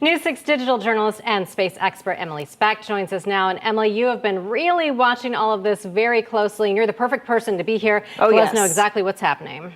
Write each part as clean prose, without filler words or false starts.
News 6 digital journalist and space expert Emilee Speck joins us now. And Emilee, you have been really watching all of this very closely, and you're the perfect person to be here to let us know exactly what's happening.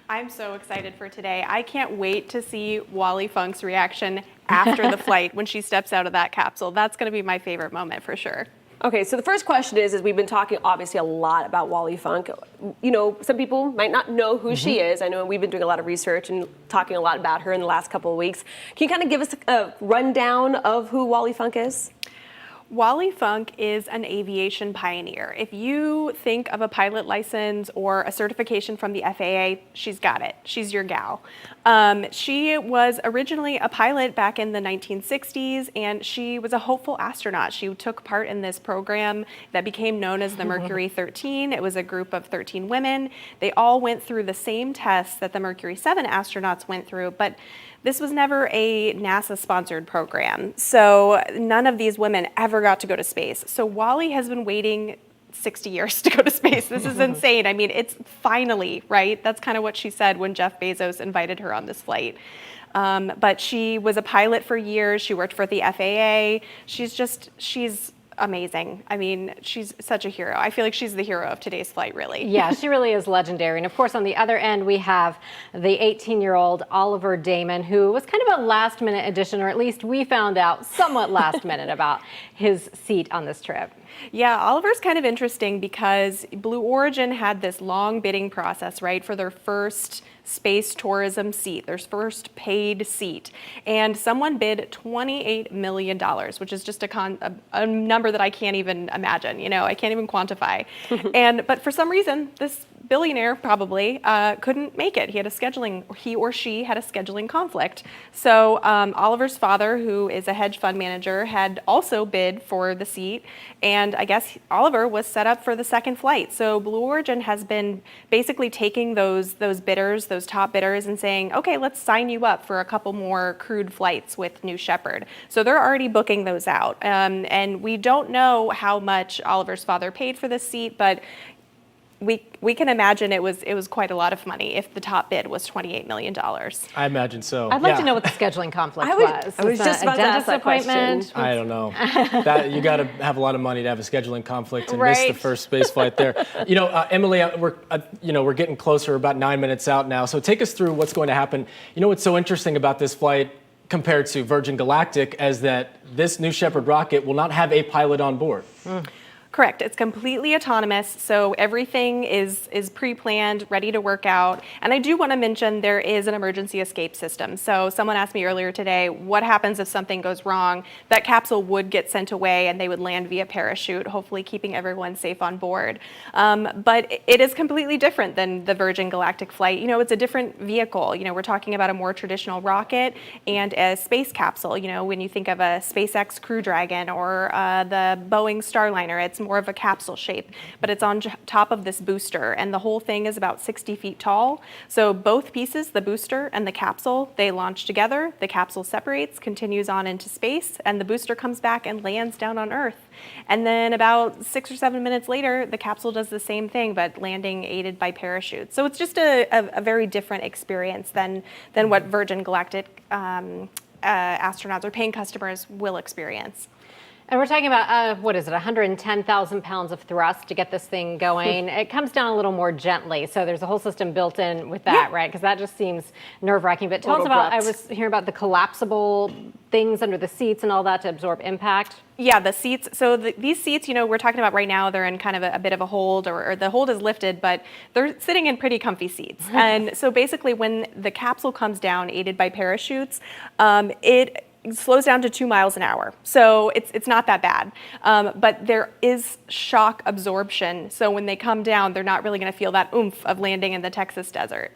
I'm so excited for today. I can't wait to see Wally Funk's reaction after the flight when she steps out of that capsule. That's going to be my favorite moment for sure. Okay, so the first question is we've been talking obviously a lot about Wally Funk. You know, some people might not know who she is. I know we've been doing a lot of research and talking a lot about her in the last couple of weeks. Can you kind of give us a rundown of who Wally Funk is? Wally Funk is an aviation pioneer. If you think of a pilot license or a certification from the FAA, she's got it. She's your gal. She was originally a pilot back in the 1960s, and she was a hopeful astronaut. She took part in this program that became known as the Mercury 13. It was a group of 13 women. They all went through the same tests that the Mercury 7 astronauts went through, but this was never a NASA-sponsored program, so none of these women ever got to go to space. So Wally has been waiting 60 years to go to space. This is insane. I mean, it's finally, right? That's kind of what she said when Jeff Bezos invited her on this flight. But she was a pilot for years. She worked for the FAA. She's amazing. I mean, she's such a hero. I feel like she's the hero of today's flight, really. Yeah, she really is legendary. And of course, on the other end, we have the 18-year-old Oliver Damon, who was kind of a last-minute addition, or at least we found out somewhat last minute about his seat on this trip. Yeah, Oliver's kind of interesting because Blue Origin had this long bidding process, right, for their first space tourism seat, their first paid seat. And someone bid $28 million, which is just a number that I can't even imagine, you know, I can't even quantify. But for some reason, this billionaire probably couldn't make it. He or she had a scheduling conflict. So Oliver's father, who is a hedge fund manager, had also bid for the seat. And I guess Oliver was set up for the second flight. So Blue Origin has been basically taking those bidders, those top bidders, and saying, okay, let's sign you up for a couple more crewed flights with New Shepard. So they're already booking those out. And we don't know how much Oliver's father paid for this seat, but we can imagine it was quite a lot of money if the top bid was $28 million. I imagine so. I'd like to know what the scheduling conflict was. I was just about to ask that appointment? I don't know. You got to have a lot of money to have a scheduling conflict and miss the first space flight there. You know, Emilee, we're getting closer, about 9 minutes out now. So take us through what's going to happen. You know what's so interesting about this flight compared to Virgin Galactic is that this New Shepard rocket will not have a pilot on board. Correct. It's completely autonomous, so everything is pre-planned, ready to work out. And I do want to mention there is an emergency escape system. So someone asked me earlier today, what happens if something goes wrong? That capsule would get sent away and they would land via parachute, hopefully keeping everyone safe on board. But it is completely different than the Virgin Galactic flight. You know, it's a different vehicle. You know, we're talking about a more traditional rocket and a space capsule. You know, when you think of a SpaceX Crew Dragon or the Boeing Starliner, it's more of a capsule shape, but it's on top of this booster, and the whole thing is about 60 feet tall. So both pieces, the booster and the capsule, they launch together. The capsule separates, continues on into space, and the booster comes back and lands down on Earth. And then about 6 or 7 minutes later, the capsule does the same thing, but landing aided by parachutes. So it's just a very different experience than what Virgin Galactic astronauts or paying customers will experience. And we're talking about, 110,000 pounds of thrust to get this thing going. It comes down a little more gently, so there's a whole system built in with that, right? Because that just seems nerve-wracking. But tell us about, I was hearing about the collapsible things under the seats and all that to absorb impact. Yeah, the seats. So these seats, you know, we're talking about right now, they're in kind of a bit of a hold, or the hold is lifted, but they're sitting in pretty comfy seats. And so basically when the capsule comes down, aided by parachutes, it slows down to 2 miles an hour. So it's not that bad. But there is shock absorption. So when they come down, they're not really going to feel that oomph of landing in the Texas desert.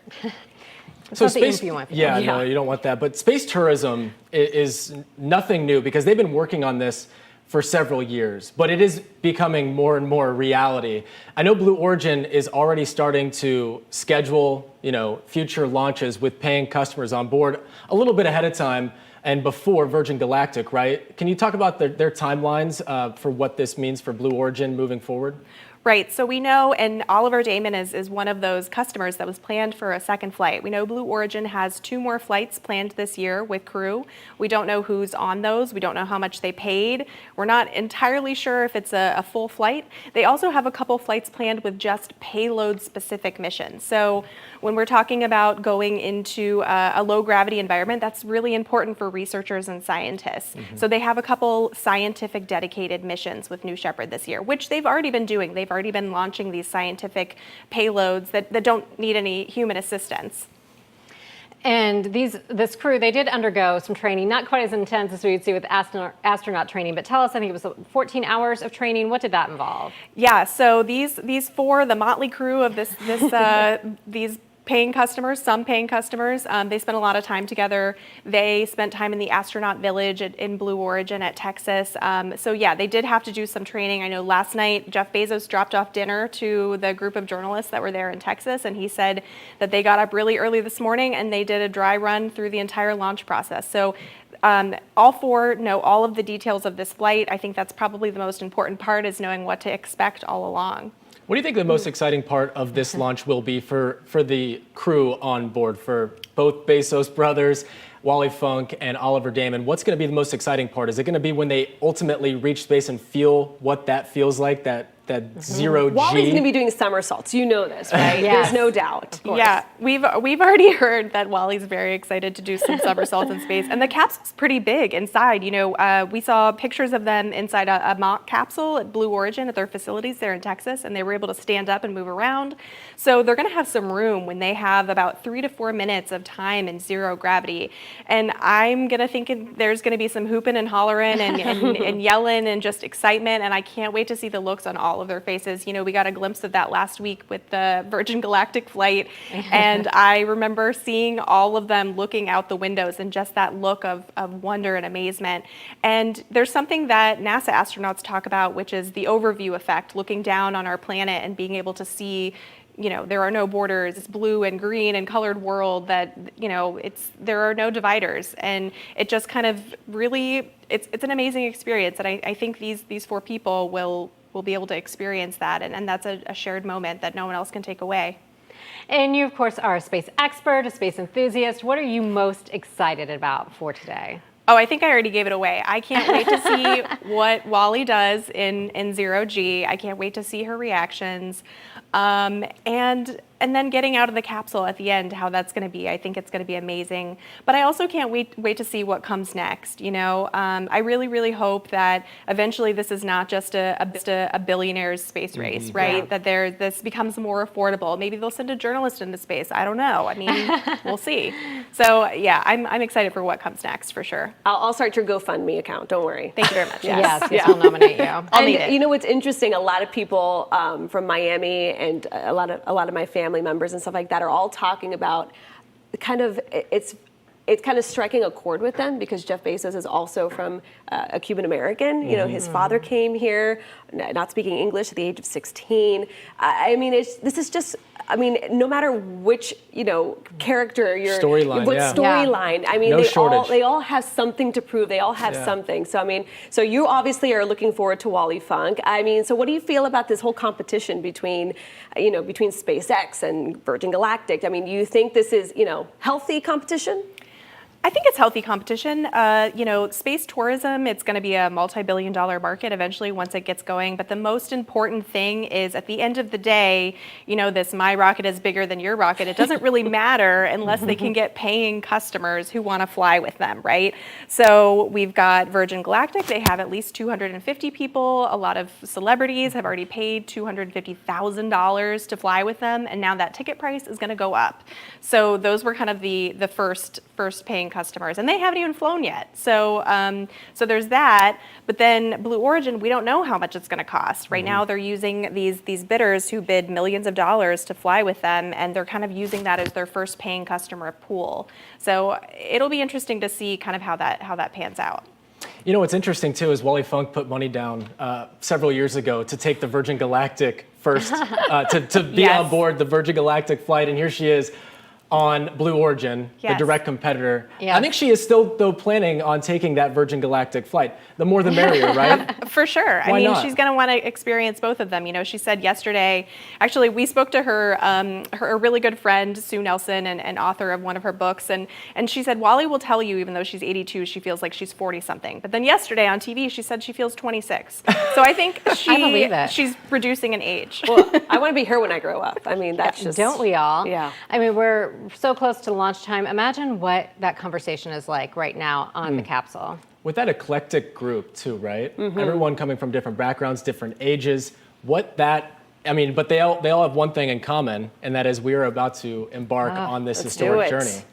So space, no, you don't want that. But space tourism is nothing new because they've been working on this for several years, but it is becoming more and more reality. I know Blue Origin is already starting to schedule, future launches with paying customers on board a little bit ahead of time and before Virgin Galactic, right? Can you talk about their timelines for what this means for Blue Origin moving forward? Right, so we know, and Oliver Damon is one of those customers that was planned for a second flight. We know Blue Origin has 2 more flights planned this year with crew. We don't know who's on those. We don't know how much they paid. We're not entirely sure if it's a full flight. They also have a couple flights planned with just payload-specific missions. So when we're talking about going into a low-gravity environment, that's really important for researchers and scientists. So they have a couple scientific dedicated missions with New Shepard this year, which they've already been doing. They've already been launching these scientific payloads that don't need any human assistance. And this crew, they did undergo some training, not quite as intense as we would see with astronaut training, but tell us, I think it was 14 hours of training. What did that involve? Yeah, so these 4, the motley crew of these paying customers, some paying customers, they spent a lot of time together. They spent time in the astronaut village in Blue Origin at Texas. So yeah, they did have to do some training. I know last night Jeff Bezos dropped off dinner to the group of journalists that were there in Texas, and he said that they got up really early this morning and they did a dry run through the entire launch process. So all 4 know all of the details of this flight. I think that's probably the most important part, is knowing what to expect all along. What do you think the most exciting part of this launch will be for the crew on board, for both Bezos brothers, Wally Funk and Oliver Damon? What's going to be the most exciting part? Is it going to be when they ultimately reach space and feel what that feels like, that zero G? Wally's going to be doing somersaults. You know this, right? Yes. There's no doubt. Yeah, we've already heard that Wally's very excited to do some somersaults in space, and the capsule's pretty big inside. You know, we saw pictures of them inside a mock capsule at Blue Origin at their facilities there in Texas, and they were able to stand up and move around. So they're going to have some room when they have about 3 to 4 minutes of time in zero gravity. And I'm going to think there's going to be some hooping and hollering and yelling and just excitement, and I can't wait to see the looks on all of their faces. You know, we got a glimpse of that last week with the Virgin Galactic flight, and I remember seeing all of them looking out the windows and just that look of wonder and amazement. And there's something that NASA astronauts talk about, which is the overview effect, looking down on our planet and being able to see, you know, there are no borders, it's blue and green and colored world, that, you know, there are no dividers, and it just kind of really, it's an amazing experience, and I think these 4 people will be able to experience that, and that's a shared moment that no one else can take away. And you, of course, are a space expert, a space enthusiast. What are you most excited about for today? Oh, I think I already gave it away. I can't wait to see what Wally does in zero G. I can't wait to see her reactions. And then getting out of the capsule at the end, how that's going to be. I think it's going to be amazing. But I also can't wait to see what comes next. You know, I really, really hope that eventually this is not just a billionaire's space race, right? Yeah. That this becomes more affordable. Maybe they'll send a journalist into space. I don't know. I mean, we'll see. So yeah, I'm excited for what comes next for sure. I'll start your GoFundMe account. Don't worry. Thank you very much. Yes, we'll nominate you. I'll need it. You know what's interesting? A lot of people from Miami and a lot of my family members and stuff like that are all talking about kind of it's kind of striking a chord with them, because Jeff Bezos is also from a Cuban American. You know, his father came here, not speaking English, at the age of 16. I mean, this is just. I mean, no matter which, you know, character you're, storyline. I mean, they all have something to prove. They all have something. So I mean, so you obviously are looking forward to Wally Funk. I mean, so what do you feel about this whole competition between SpaceX and Virgin Galactic? I mean, do you think this is, you know, healthy competition? I think it's healthy competition. You know, space tourism, it's going to be a multi-billion-dollar market eventually once it gets going. But the most important thing is, at the end of the day, you know, this my rocket is bigger than your rocket. It doesn't really matter unless they can get paying customers who want to fly with them, right? So we've got Virgin Galactic. They have at least 250 people. A lot of celebrities have already paid $250,000 to fly with them, and now that ticket price is going to go up. So those were kind of the first paying customers, and they haven't even flown yet. So so there's that. But then Blue Origin, we don't know how much it's going to cost. Right now they're using these bidders who bid millions of dollars to fly with them, and they're kind of using that as their first paying customer pool. So it'll be interesting to see kind of how that pans out. You know, what's interesting too is Wally Funk put money down several years ago to take the Virgin Galactic first, to be on board the Virgin Galactic flight, and here she is, on Blue Origin, the Yes. direct competitor. Yes. I think she is still, though, planning on taking that Virgin Galactic flight. The more the merrier, right? For sure. I Why mean, not? she's going to want to experience both of them. You know, she said yesterday, actually, we spoke to her, her really good friend, Sue Nelson, and author of one of her books. And she said, Wally will tell you, even though she's 82, she feels like she's 40 something. But then yesterday on TV, she said she feels 26. So I think I believe it. she's reducing in age. Well, I want to be her when I grow up. I mean, that's just. Don't we all? Yeah. I mean, we're so close to launch time. Imagine what that conversation is like right now on the capsule. With that eclectic group, too, right? Everyone coming from different backgrounds, different ages. But they all have one thing in common, and that is we are about to embark on this Let's do historic it. journey.